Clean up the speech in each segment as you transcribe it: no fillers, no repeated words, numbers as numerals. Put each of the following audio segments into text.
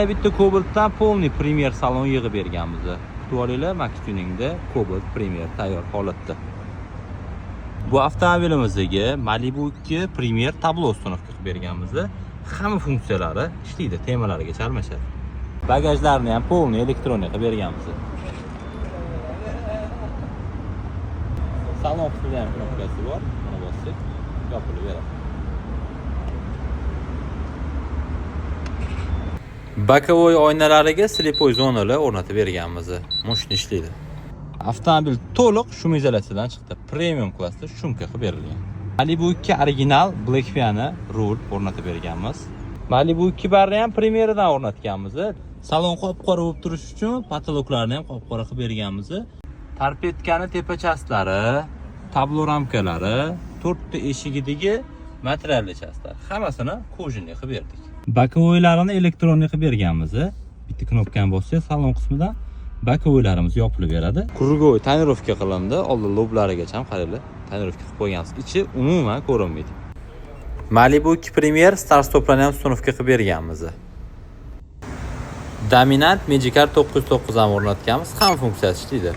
Bitta Cobaltdan polniy Premier salon yig'ib berganmiz. Kutib olinglar, Max Tuningda Cobalt Premier tayyor holatda. Bu avtomobilimizdagi Malibu 2 Premier tablo ustunovka qilib berganmiz. Hamma funksiyalari ishlaydi, temalariga chalmashadi. Bagajlarni ham polniy elektronik qilib berganmiz. Salon qismida ham knopkasi bor. Mana bossak, yopilib beradi. Bokovoy oynalariga slipoy zonalar o'rnatib berganmiz. Moshina ishlaydi. Avtomobil to'liq shum izolyatsiyadan chiqdi. Premium klassda shumka qilib berilgan. Malibu 2 original Black Piano rul o'rnatib berganmiz. Malibu 2 barni ham Premierdan o'rnatganmiz. Salon qop-qora bo'lib turish uchun patoloklarni ham qop-qora qilib berganmiz. Tarpetkani tepachastlari, tablo ramkalari, 4 ta eshigidagi materialli chastlar hammasini kojinli qilib berdik. Bokovoylarini elektronik qilib berganmiz. Bitta knopkani bossangiz salon qismidan bokovoylarimiz yopilib beradi. Krugoy tonirovka qilindi. Oldin loblarigacha ham qaranglar, tonirovka qilib qo'yganmiz. Ichi umuman ko'rinmaydi. Malibu 2 Premier Star Stoplarni ham ustunovka qilib berganmiz. Dominant Magicar 909 ham o'rnatganmiz. Hamma funksiyasi ishlaydi.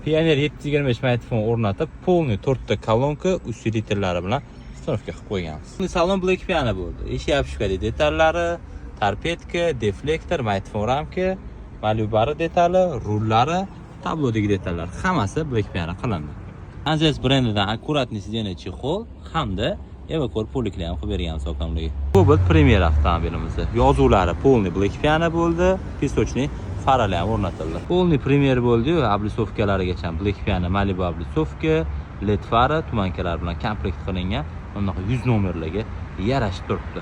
Pioneer 725 magnitofon o'rnatib, polniy 4 ta kolonka usilitorlari bilan ustunovka qilib qo'yganmiz. Salon Black Piano bo'ldi. Eshik opshkali detallari, tarpetka, deflektor, magnitofon ramka, Malibu detali, rullari, tablodagi detallar hammasi Black Piano qilindi. Anzes brendidan akkuratniy sideniya chexol hamda Evacor poliklar ham qilib berganmiz oqamlarga. Cobalt Premier avtomobilimiz. Yozuvlari polniy Black Piano bo'ldi, pistochniy faralar ham o'rnatildi. Polniy Premier bo'ldi, oblisovkalarigacha Black Piano Malibu oblisovka, LED fara, tumankalar bilan komplekt qilingan. Bunaqa 100 nomerlarga yarashib turibdi.